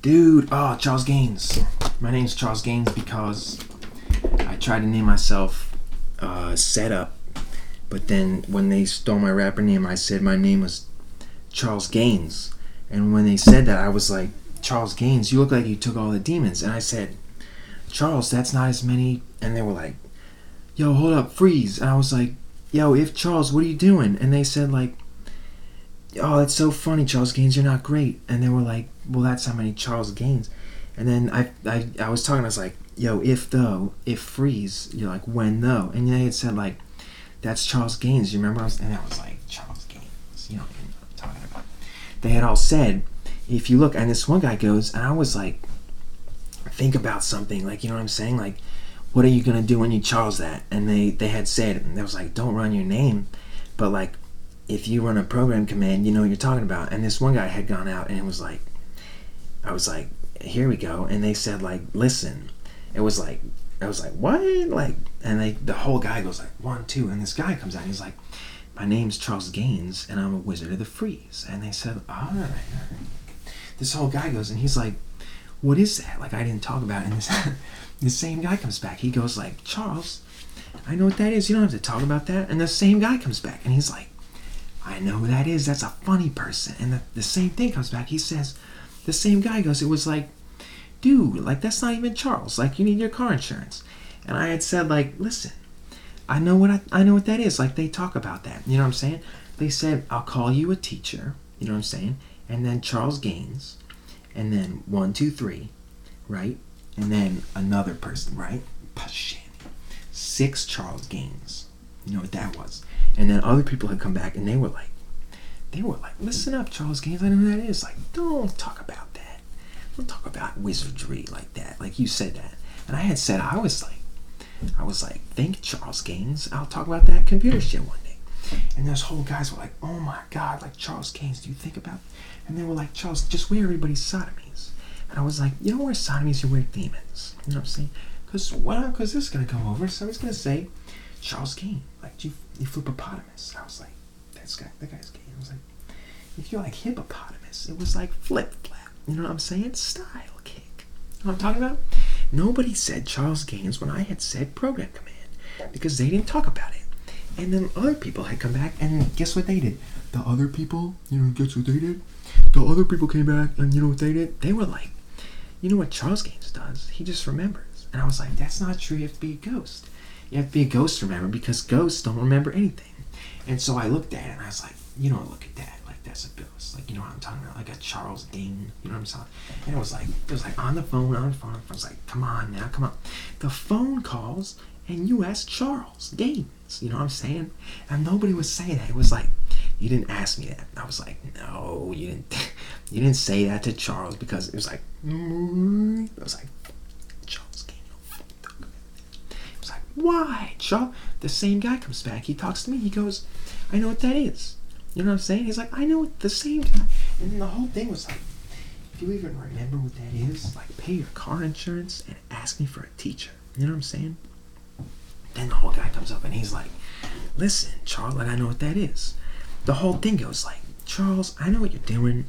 Dude, oh, Charles Gaines. My name's Charles Gaines because I tried to name myself Setup, but then when they stole my rapper name, I said my name was Charles Gaines. And when they said that, I was like, Charles Gaines, you look like you took all the demons. And I said, Charles, that's not as many. And they were like, yo, hold up, freeze. And I was like, yo, if Charles, what are you doing? And they said like, oh, that's so funny, Charles Gaines, you're not great. And they were like, well, that's how many Charles Gaines. And then I was talking, I was like, yo, if though, if freeze, you're like, when though. And they had said like, that's Charles Gaines, you remember? And I was like, Charles Gaines, you know what I'm talking about. They had all said, if you look, and this one guy goes, and I was like, think about something, like, you know what I'm saying? Like, what are you going to do when you Charles that? And they had said, and they was like, don't run your name, but like, if you run a program command, you know what you're talking about. And this one guy had gone out, and it was like, I was like, here we go. And they said like, listen. It was like, I was like, what? Like, and the whole guy goes like, 1, 2, and this guy comes out, and he's like, my name's Charles Gaines, and I'm a Wizard of the Freeze. And they said, all right. This whole guy goes, and he's like, what is that? Like, I didn't talk about it. And the same guy comes back. He goes like, Charles, I know what that is. You don't have to talk about that. And the same guy comes back, and he's like, I know who that is. That's a funny person. And the same thing comes back. He says, the same guy goes, it was like, dude, like, that's not even Charles. Like, you need your car insurance. And I had said, like, listen, I know what that is. Like, they talk about that. You know what I'm saying? They said, I'll call you a teacher. You know what I'm saying? And then Charles Gaines. And then 1, 2, 3, right? And then another person, right? Shit. 6 Charles Gaines. You know what that was? And then other people had come back, and they were like, listen up, Charles Gaines, I know who that is. Like, don't talk about that. Don't talk about wizardry like that. Like, you said that. And I had said, I was like, think Charles Gaines, I'll talk about that computer shit one day. And those whole guys were like, oh my God, like, Charles Gaines, do you think about it? And they were like, Charles, just wear everybody's sodomies. And I was like, you don't wear sodomies, you wear demons. You know what I'm saying? Because this is going to go over, so it's going to say, Charles Gaines, like, you flippopotamus. I was like, that guy's gay. I was like, if you're like hippopotamus, it was like flip-flap. You know what I'm saying? Style kick. You know what I'm talking about? Nobody said Charles Gaines when I had said program command because they didn't talk about it. And then other people had come back, and guess what they did? The other people, guess what they did? The other people came back, and you know what they did? They were like, you know what Charles Gaines does? He just remembers. And I was like, that's not true. You have to be a ghost. You have to be a ghost, remember, because ghosts don't remember anything. And so I looked at it, and I was like, you don't look at that. Like, that's a ghost. Like, you know what I'm talking about? Like a Charles Gaines. You know what I'm saying? And it was like on the phone. I was like, come on now, come on. The phone calls, and you ask Charles Gaines. You know what I'm saying? And nobody was saying that. It was like, you didn't ask me that. I was like, no, you didn't say that to Charles, because it was like, Charles Gaines. It was like, why, Charles? The same guy comes back. He talks to me. He goes, I know what that is. You know what I'm saying? He's like, I know what the same guy. And then the whole thing was like, if you even remember what that is, like, pay your car insurance and ask me for a teacher. You know what I'm saying? Then the whole guy comes up, and he's like, listen, Charles, like, I know what that is. The whole thing goes like, Charles, I know what you're doing.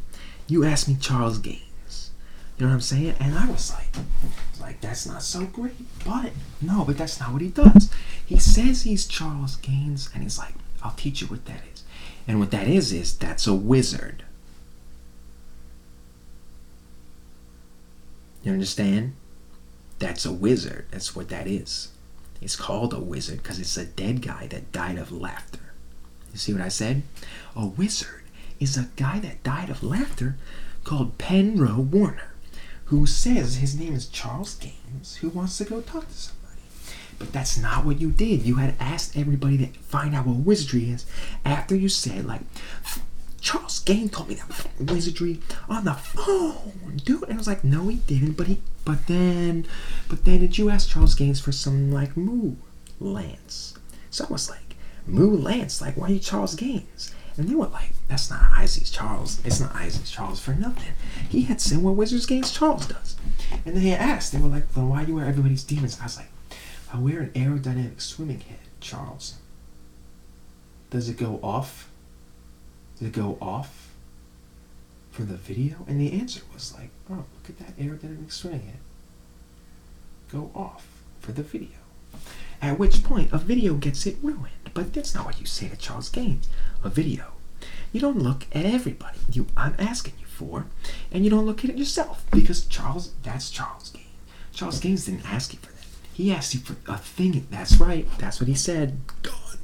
You asked me Charles Gaines. You know what I'm saying? And I was like, that's not so great. But that's not what he does. He says he's Charles Gaines, and he's like, I'll teach you what that is. And what that is that's a wizard. You understand? That's a wizard. That's what that is. It's called a wizard because it's a dead guy that died of laughter. You see what I said? A wizard is a guy that died of laughter called Penroe Warner, who says his name is Charles Gaines, who wants to go talk to somebody. But that's not what you did. You had asked everybody to find out what wizardry is after you said, like, Charles Gaines told me that wizardry on the phone, dude. And I was like, no, he didn't. But then did you ask Charles Gaines for some, like, Moo Lance? So I was like, Moo Lance, like, why are you Charles Gaines? And they were like, that's not Isaac's Charles. It's not Isaac's Charles for nothing. He had said what Wizards Gaines Charles does. And they asked, they were like, then why do you wear everybody's demons? I was like, I wear an aerodynamic swimming head, Charles. Does it go off? Did it go off? for the video? And the answer was like, oh, look at that aerodynamic swing. Go off for the video. At which point, a video gets it ruined. But that's not what you say to Charles Gaines. A video. You don't look at everybody I'm asking you for, and you don't look at it yourself. Because that's Charles Gaines. Charles Gaines didn't ask you for that. He asked you for a thing. That's right. That's what he said. God.